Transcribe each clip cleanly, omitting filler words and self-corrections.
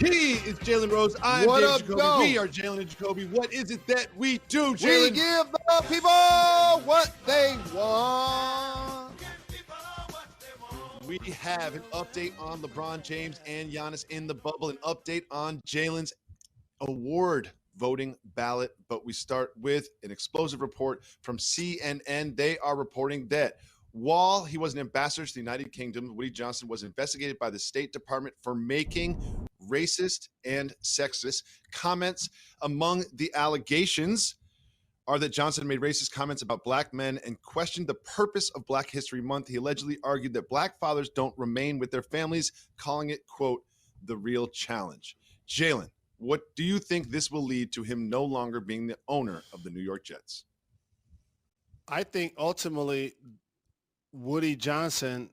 He is Jalen Rose. I'm What Dave up, Jacoby. though? We are Jalen and Jacoby. What is it that we do, We Jalen? give the people what they want. We have an update on LeBron James and Giannis in the bubble, an update on Jalen's award voting ballot. But we start with an explosive report from CNN. They are reporting that while he was an ambassador to the United Kingdom, Woody Johnson was investigated by the State Department for making racist and sexist comments. Among the allegations are that Johnson made racist comments about black men and questioned the purpose of Black History Month. He allegedly argued that black fathers don't remain with their families, calling it, quote, the real challenge. Jalen, what do you think this will lead to him no longer being the owner of the New York Jets? I think ultimately Woody Johnson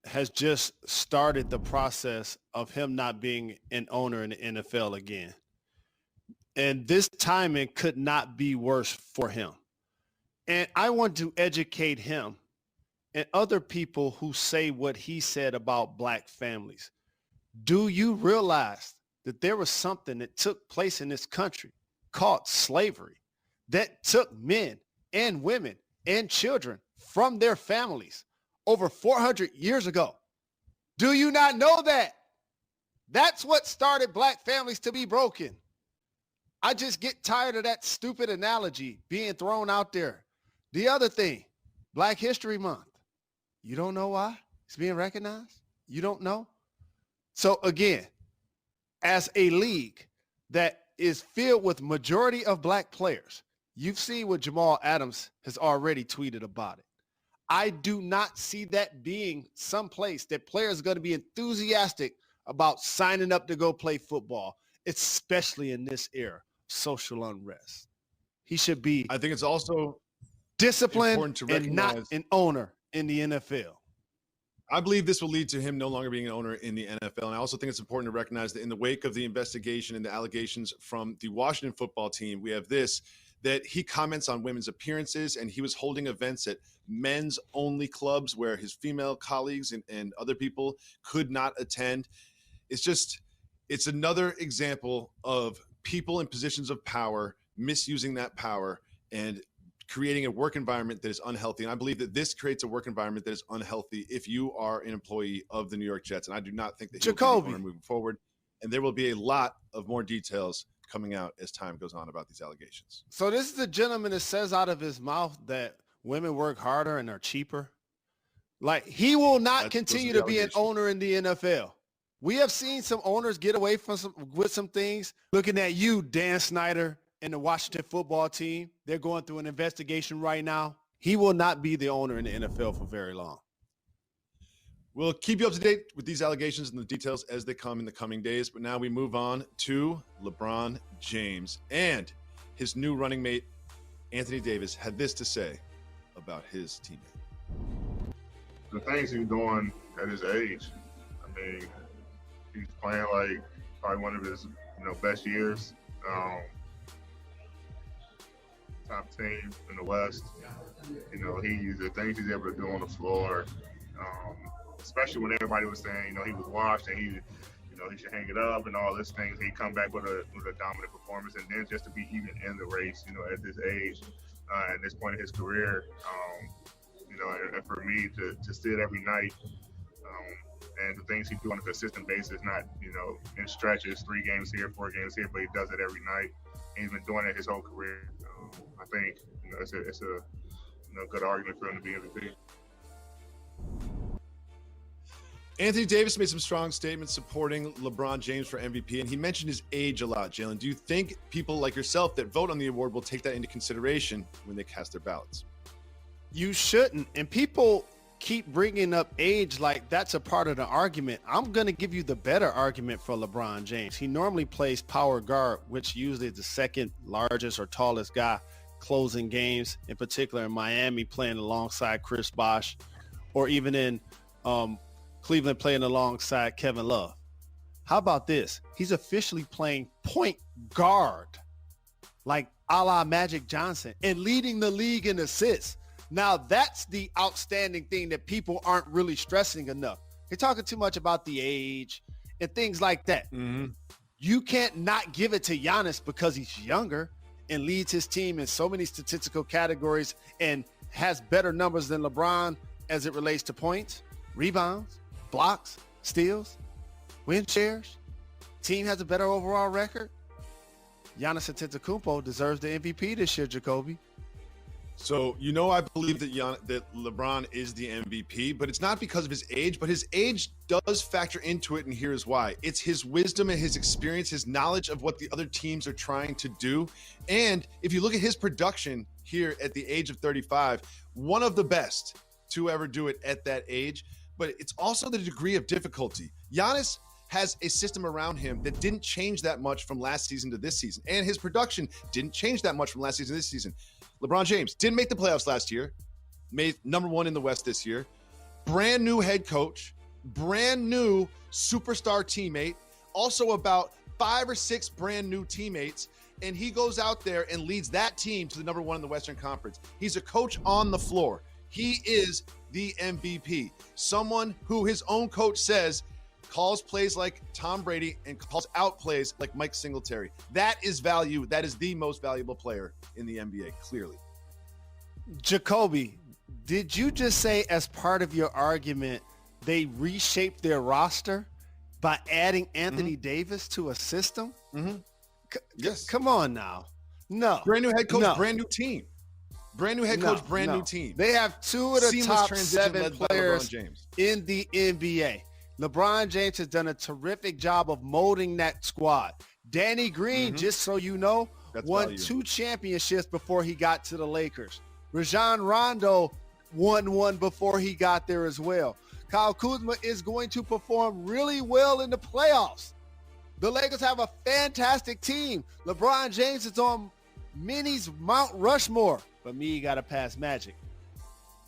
has just started the process of him not being an owner in the NFL again. And this timing could not be worse for him. And I want to educate him and other people who say what he said about black families. Do you realize that there was something that took place in this country called slavery that took men and women and children from their families over 400 years ago? Do you not know that? That's what started black families to be broken. I just get tired of that stupid analogy being thrown out there. The other thing, Black History Month. You don't know why it's being recognized? You don't know? So again, as a league that is filled with majority of black players, you've seen what Jamal Adams has already tweeted about it. I do not see that being someplace that players are going to be enthusiastic about signing up to go play football, especially in this era, social unrest. He should be, I think it's also disciplined and not an owner in the NFL. I believe this will lead to him no longer being an owner in the NFL. And I also think it's important to recognize that in the wake of the investigation and the allegations from the Washington football team, we have this, that he comments on women's appearances, and he was holding events at men's only clubs where his female colleagues and other people could not attend. It's another example of people in positions of power misusing that power and creating a work environment that is unhealthy. And I believe that this creates a work environment that is unhealthy if you are an employee of the New York Jets. And I do not think that he will be the owner moving forward. And there will be a lot of more details coming out as time goes on about these allegations. So this is the gentleman that says out of his mouth that women work harder and are cheaper. Like, he will not continue to be an owner in the NFL. We have seen some owners get away with some things. Looking at you, Dan Snyder, and the Washington football team. They're going through an investigation right now. He will not be the owner in the NFL for very long. We'll keep you up to date with these allegations and the details as they come in the coming days. But now we move on to LeBron James. And his new running mate, Anthony Davis, had this to say about his teammate. The things he's doing at his age, I mean, he's playing like probably one of his best years. Top team in the West. The things he's able to do on the floor, especially when everybody was saying, he was washed and he should hang it up and all these things. He come back with a dominant performance, and then just to be even in the race, at this age, at this point in his career, and for me to see it every night, and the things he do on a consistent basis, not in stretches, 3 games here, 4 games here, but he does it every night. And he's been doing it his whole career. I think it's a good argument for him to be MVP. Anthony Davis made some strong statements supporting LeBron James for MVP, and he mentioned his age a lot. Jalen, do you think people like yourself that vote on the award will take that into consideration when they cast their ballots? You shouldn't. And people keep bringing up age like that's a part of the argument. I'm going to give you the better argument for LeBron James. He normally plays power guard, which usually is the second largest or tallest guy closing games, in particular in Miami, playing alongside Chris Bosh, or even in Cleveland playing alongside Kevin Love. How about this? He's officially playing point guard, like a la Magic Johnson, and leading the league in assists. Now, that's the outstanding thing that people aren't really stressing enough. They're talking too much about the age and things like that. Mm-hmm. You can't not give it to Giannis because he's younger and leads his team in so many statistical categories and has better numbers than LeBron as it relates to points, rebounds, blocks, steals, win shares. Team has a better overall record. Giannis Antetokounmpo deserves the MVP this year, Jacoby. So, I believe that LeBron is the MVP, but it's not because of his age, but his age does factor into it, and here's why. It's his wisdom and his experience, his knowledge of what the other teams are trying to do. And if you look at his production here at the age of 35, one of the best to ever do it at that age, but it's also the degree of difficulty. Giannis has a system around him that didn't change that much from last season to this season, and his production didn't change that much from last season to this season. LeBron James didn't make the playoffs last year, made number 1 in the West this year. Brand new head coach, brand new superstar teammate, also about 5 or 6 brand new teammates, and he goes out there and leads that team to the number 1 in the Western Conference. He's a coach on the floor. He is the MVP. Someone who his own coach says calls plays like Tom Brady and calls out plays like Mike Singletary. That is value. That is the most valuable player in the NBA, clearly. Jacoby, did you just say as part of your argument they reshaped their roster by adding Anthony Davis to a system? Yes. Come on now. No. Brand new head coach, brand new team. Brand new head coach, brand new team. They have 2 of the Seamless top transition 7 led by players LeBron James in the NBA. LeBron James has done a terrific job of molding that squad. Danny Green, just so you know, won 2 championships before he got to the Lakers. Rajon Rondo won 1 before he got there as well. Kyle Kuzma is going to perform really well in the playoffs. The Lakers have a fantastic team. LeBron James is on Minnie's Mount Rushmore, but me got to pass Magic.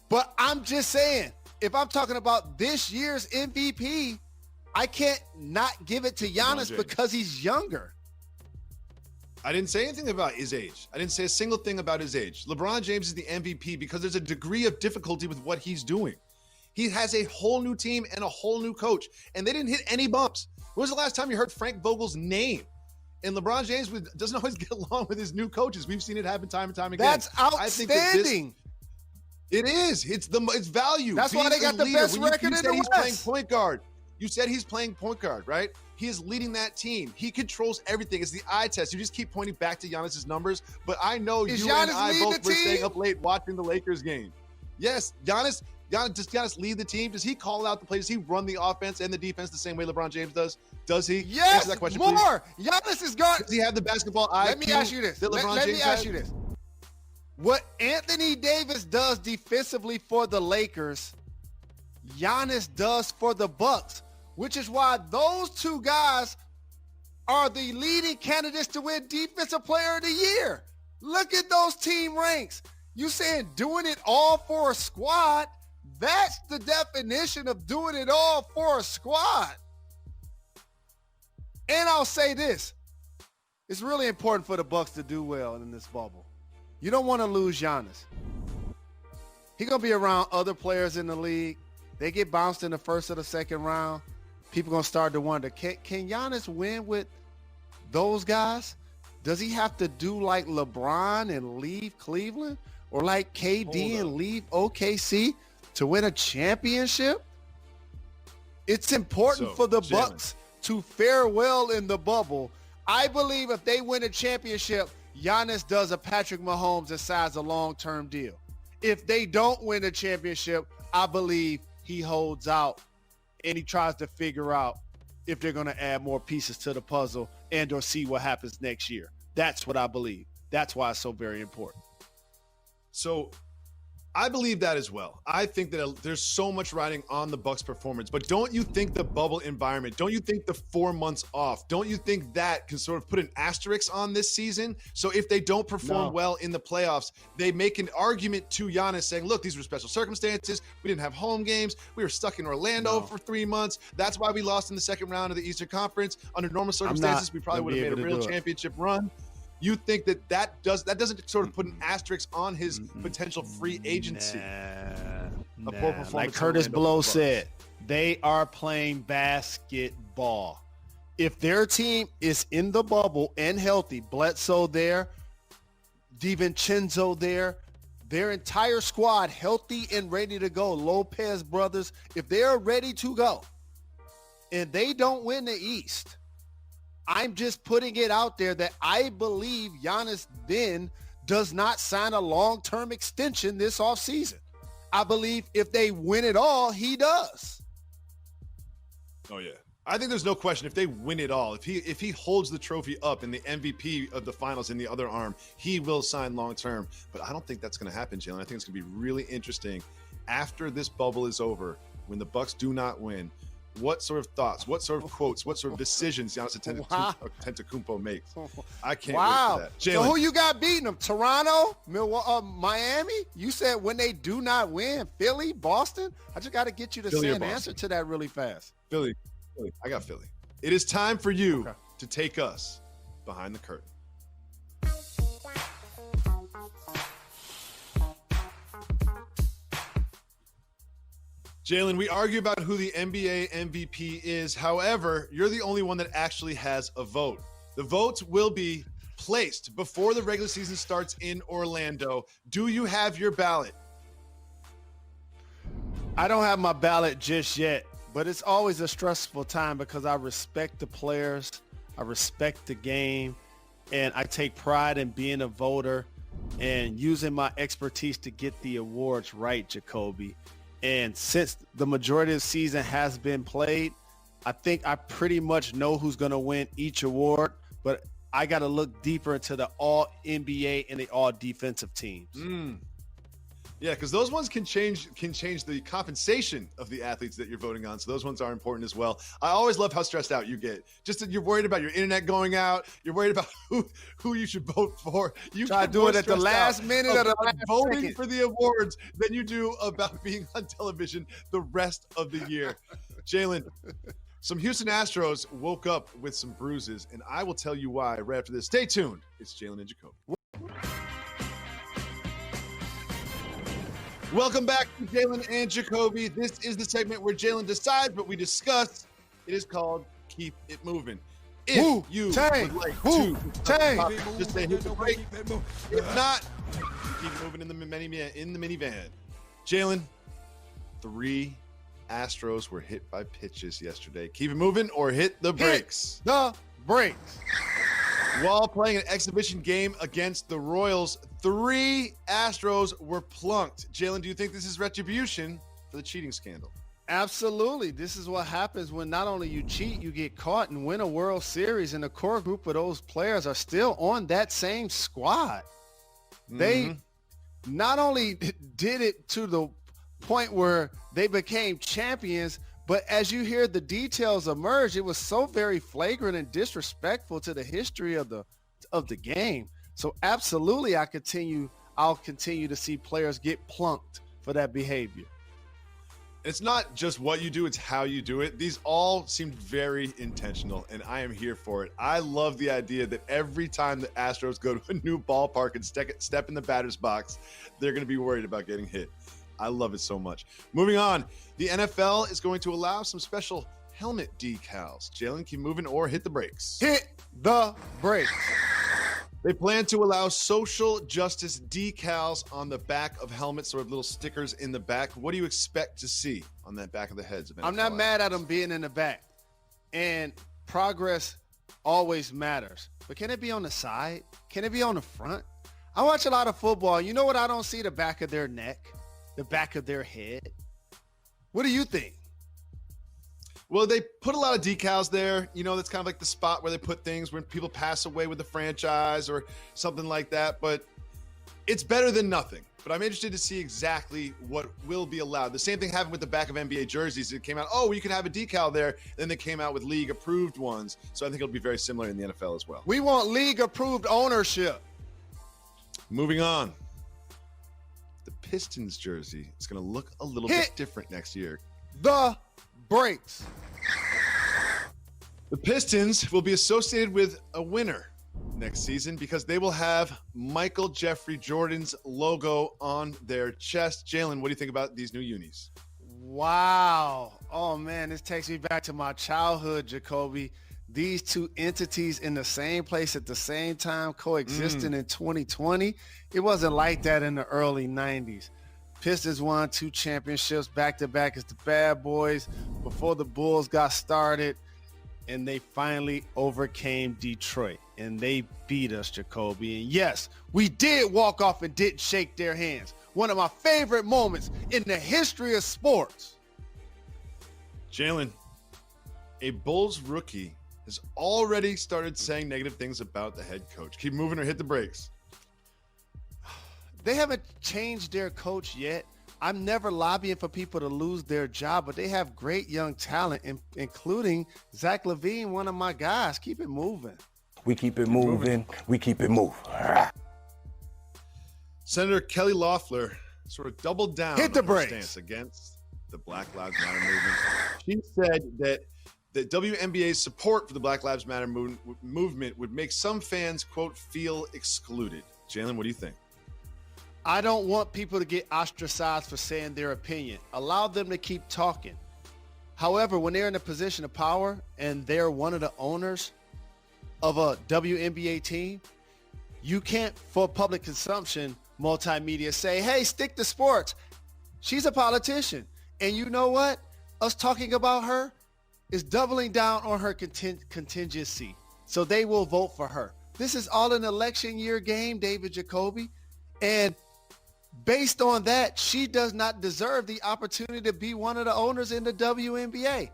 But I'm just saying, if I'm talking about this year's MVP, I can't not give it to Giannis because he's younger. I didn't say anything about his age. I didn't say a single thing about his age. LeBron James is the MVP because there's a degree of difficulty with what he's doing. He has a whole new team and a whole new coach, and they didn't hit any bumps. When was the last time you heard Frank Vogel's name? And LeBron James doesn't always get along with his new coaches. We've seen it happen time and time again. That's outstanding. It is. It's value. That's why they got the best record in the West. Playing point guard. You said he's playing point guard, right? He is leading that team. He controls everything. It's the eye test. You just keep pointing back to Giannis's numbers, but I know you and I both were staying up late watching the Lakers game. Yes, does Giannis lead the team? Does he call out the plays? Does he run the offense and the defense the same way LeBron James does? Does he? Yes, answer that question, more. Please. Giannis is gone. Does he have the basketball IQ? Let me ask you this. Let me ask you this. What Anthony Davis does defensively for the Lakers, Giannis does for the Bucks, which is why those 2 guys are the leading candidates to win Defensive Player of the Year. Look at those team ranks. You saying doing it all for a squad? That's the definition of doing it all for a squad. And I'll say this. It's really important for the Bucks to do well in this bubble. You don't want to lose Giannis. He's going to be around other players in the league. They get bounced in the first or the second round. People going to start to wonder, can Giannis win with those guys? Does he have to do like LeBron and leave Cleveland? Or like KD and leave OKC to win a championship? It's important for the Bucks to fare well in the bubble. I believe if they win a championship, Giannis does a Patrick Mahomes and signs a long-term deal. If they don't win a championship, I believe he holds out and he tries to figure out if they're going to add more pieces to the puzzle and or see what happens next year. That's what I believe. That's why it's so very important. So I believe that as well. I think that there's so much riding on the Bucks' performance, but don't you think the bubble environment, don't you think the 4 months off, don't you think that can sort of put an asterisk on this season? So if they don't perform well in the playoffs, they make an argument to Giannis saying, look, these were special circumstances. We didn't have home games. We were stuck in Orlando for 3 months. That's why we lost in the second round of the Eastern Conference. Under normal circumstances, we probably would have made a real championship run. You think that doesn't sort of put an asterisk on his potential free agency? Like Curtis Blow said, they are playing basketball. if their team is in the bubble and healthy, Bledsoe there, DiVincenzo there, their entire squad healthy and ready to go, Lopez brothers, if they're ready to go and they don't win the East, I'm just putting it out there that I believe Giannis then does not sign a long-term extension this offseason. I believe if they win it all, he does. Oh, yeah. I think there's no question if they win it all, if he holds the trophy up and the MVP of the finals in the other arm, he will sign long-term. But I don't think that's going to happen, Jalen. I think it's going to be really interesting after this bubble is over, when the Bucks do not win, what sort of thoughts, what sort of quotes, what sort of decisions Giannis Antetokounmpo makes. I can't wait for that. Jalen. So who you got beating them? Toronto, Milwaukee, Miami? You said when they do not win, Philly, Boston? I just got to get you to say an answer to that really fast. Philly. I got Philly. It is time for you to take us behind the curtain. Jalen, we argue about who the NBA MVP is. However, you're the only one that actually has a vote. The votes will be placed before the regular season starts in Orlando. Do you have your ballot? I don't have my ballot just yet, but it's always a stressful time because I respect the players, I respect the game, and I take pride in being a voter and using my expertise to get the awards right, Jacoby. And since the majority of the season has been played, I think I pretty much know who's going to win each award, but I got to look deeper into the all NBA and the all defensive teams. Yeah, because those ones can change the compensation of the athletes that you're voting on. So those ones are important as well. I always love how stressed out you get. Just that you're worried about your internet going out. You're worried about who you should vote for. You try to do it at the last minute of the last voting second for the awards than you do about being on television the rest of the year. Jalen, some Houston Astros woke up with some bruises, and I will tell you why right after this. Stay tuned. It's Jalen and Jacoby. Welcome back to Jalen and Jacoby. This is the segment where Jalen decides, but we discuss. It is called Keep It Moving. If you would like to just say hit the break. If not, keep it moving in the minivan. Jalen, 3 Astros were hit by pitches yesterday. Keep it moving or hit the brakes. Hit the brakes. While playing an exhibition game against the Royals, 3 Astros were plunked. Jalen, do you think this is retribution for the cheating scandal? Absolutely. This is what happens when not only you cheat, you get caught and win a World Series, and the core group of those players are still on that same squad. They not only did it to the point where they became champions, but as you hear the details emerge, it was so very flagrant and disrespectful to the history of the game. So absolutely, I'll continue to see players get plunked for that behavior. It's not just what you do, it's how you do it. These all seemed very intentional, and I am here for it. I love the idea that every time the Astros go to a new ballpark and step in the batter's box, they're going to be worried about getting hit. I love it so much. Moving on, the NFL is going to allow some special helmet decals. Jalen, keep moving or hit the brakes. Hit the brakes. They plan to allow social justice decals on the back of helmets, sort of little stickers in the back. What do you expect to see on that back of the heads of NFL? I'm not mad at them being in the back. And progress always matters. But can it be on the side? Can it be on the front? I watch a lot of football. You know what I don't see? The back of their neck, the back of their head. What do you think? Well, they put a lot of decals there. You know, that's kind of like the spot where they put things when people pass away with the franchise or something like that. But it's better than nothing. But I'm interested to see exactly what will be allowed. The same thing happened with the back of NBA jerseys. It came out, oh, you can have a decal there. Then they came out with league-approved ones. So I think it'll be very similar in the NFL as well. We want league-approved ownership. Moving on. The Pistons jersey is going to look a little bit different next year. The brakes. The Pistons will be associated with a winner next season because they will have Michael Jeffrey Jordan's logo on their chest. Jalen, what do you think about these new unis? Wow. Oh, man, this takes me back to my childhood, Jacoby. these two entities in the same place at the same time coexisting in 2020. It wasn't like that in the early 90s. Pistons won 2 championships back-to-back as the bad boys before the Bulls got started, and they finally overcame Detroit, and they beat us, Jacoby. And yes, we did walk off and didn't shake their hands. One of my favorite moments in the history of sports. Jalen, a Bulls rookie has already started saying negative things about the head coach. Keep moving or hit the brakes. They haven't changed their coach yet. I'm never lobbying for people to lose their job, but they have great young talent, including Zach LaVine, one of my guys. Keep it moving. We keep it moving. We keep it moving. Senator Kelly Loeffler sort of doubled down Hit the on her brakes. stance against the Black Lives Matter movement. She said that the WNBA's support for the Black Lives Matter movement would make some fans, quote, feel excluded. Jalen, what do you think? I don't want people to get ostracized for saying their opinion. Allow them to keep talking. However, when they're in a position of power and they're one of the owners of a WNBA team, you can't, for public consumption, multimedia say, hey, stick to sports. She's a politician. And you know what? Us talking about her is doubling down on her contingency. So they will vote for her. This is all an election year game, David Jacoby. And based on that, she does not deserve the opportunity to be one of the owners in the WNBA.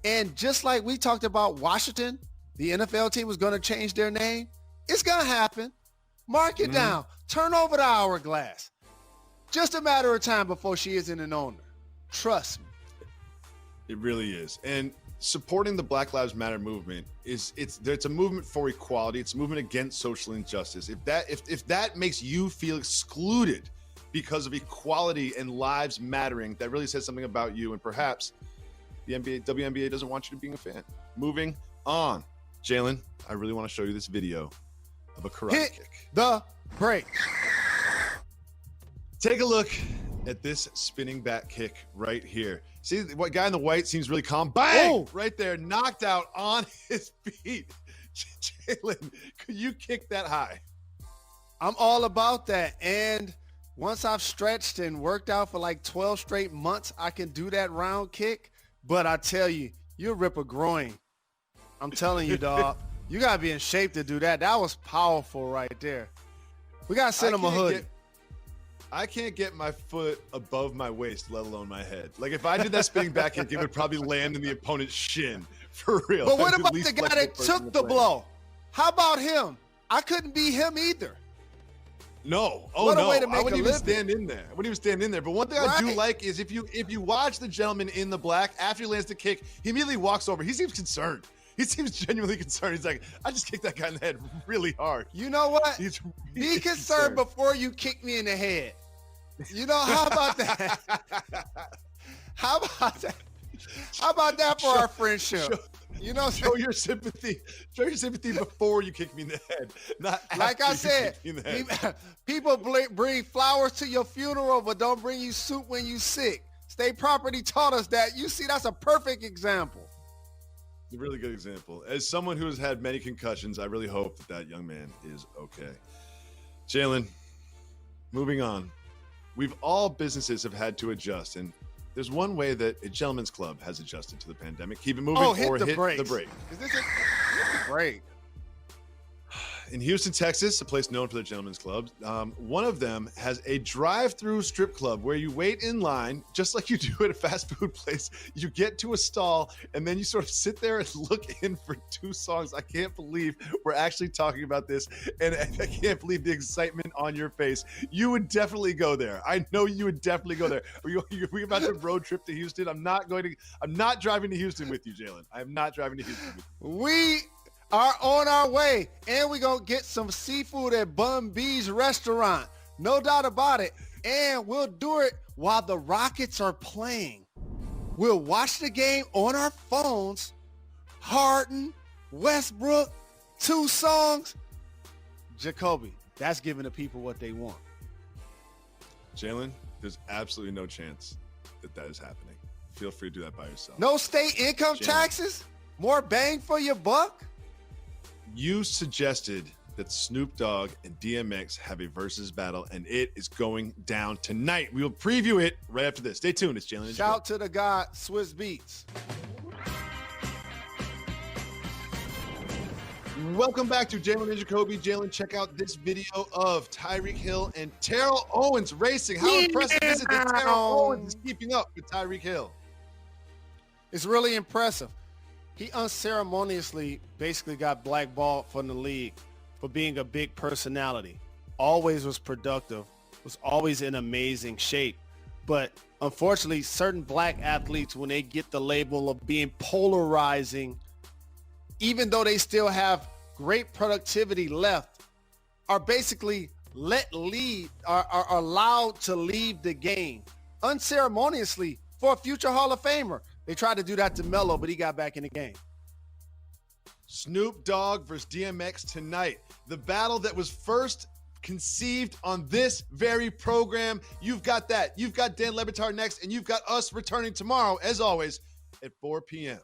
And just like we talked about Washington, the NFL team was going to change their name. It's going to happen. Mark it down. Turn over the hourglass. Just a matter of time before she isn't an owner. Trust me. It really is. And supporting the Black Lives Matter movement it's a movement for equality. It's a movement against social injustice. If that makes you feel excluded because of equality and lives mattering, that really says something about you. And perhaps the WNBA doesn't want you to be a fan. Moving on. Jalen, I really want to show you this video of a karate kick. The break. Take a look at this spinning back kick right here. See, what guy in the white seems really calm. Bang! Oh. Right there, knocked out on his feet. Jalen, could you kick that high? I'm all about that. And once I've stretched and worked out for like 12 straight months, I can do that round kick. But I tell you, you'll rip a groin. I'm telling you, dog. You got to be in shape to do that. That was powerful right there. We got to send him a hoodie. I can't get my foot above my waist, let alone my head. Like, if I did that spinning back kick, it would probably land in the opponent's shin. For real. But what about the guy that took the blow? How about him? I couldn't be him either. No. Oh, what a no. way to make I wouldn't a even living. stand in there. I wouldn't even stand in there. But one thing I do like is if you watch the gentleman in the black, after he lands the kick, he immediately walks over. He seems concerned. He seems genuinely concerned. He's like, I just kicked that guy in the head really hard. You know what? He's Be concerned before you kick me in the head. You know, how about that? How about that? How about that for our friendship? You know, show your sympathy. Show your sympathy before you kick me in the head, not after like I said. You kick me in the head. People bring flowers to your funeral, but don't bring you soup when you sick. State property taught us that. You see, that's a perfect example. It's a really good example. As someone who has had many concussions, I really hope that young man is okay. Jalen, moving on. All businesses have had to adjust, and there's one way that a gentleman's club has adjusted to the pandemic. Keep it moving or hit the break. Is this hit the break? In Houston, Texas, a place known for their gentlemen's clubs, one of them has a drive-through strip club where you wait in line, just like you do at a fast food place. You get to a stall, and then you sort of sit there and look in for 2 songs. I can't believe we're actually talking about this, and I can't believe the excitement on your face. You would definitely go there. I know you would definitely go there. Are we about to road trip to Houston? I'm not driving to Houston with you, Jalen. I am not driving to Houston with you. We are on our way, and we're going to get some seafood at Bun B's restaurant. No doubt about it. And we'll do it while the Rockets are playing. We'll watch the game on our phones. Harden, Westbrook, 2 songs. Jacoby, that's giving the people what they want. Jalen, there's absolutely no chance that is happening. Feel free to do that by yourself. No state income taxes? More bang for your buck? You suggested that Snoop Dogg and DMX have a versus battle, and it is going down tonight. We will preview it right after this. Stay tuned. It's Jalen and Shout to the guy, Swiss Beats. Welcome back to Jalen and Jacoby. Jalen, check out this video of Tyreek Hill and Terrell Owens racing. How impressive is it that Terrell Owens is keeping up with Tyreek Hill? It's really impressive. He unceremoniously basically got blackballed from the league for being a big personality. Always was productive, was always in amazing shape. But unfortunately, certain black athletes, when they get the label of being polarizing, even though they still have great productivity left, are basically are allowed to leave the game unceremoniously for a future Hall of Famer. They tried to do that to Melo, but he got back in the game. Snoop Dogg versus DMX tonight. The battle that was first conceived on this very program. You've got that. You've got Dan Lebatard next, and you've got us returning tomorrow, as always, at 4 p.m.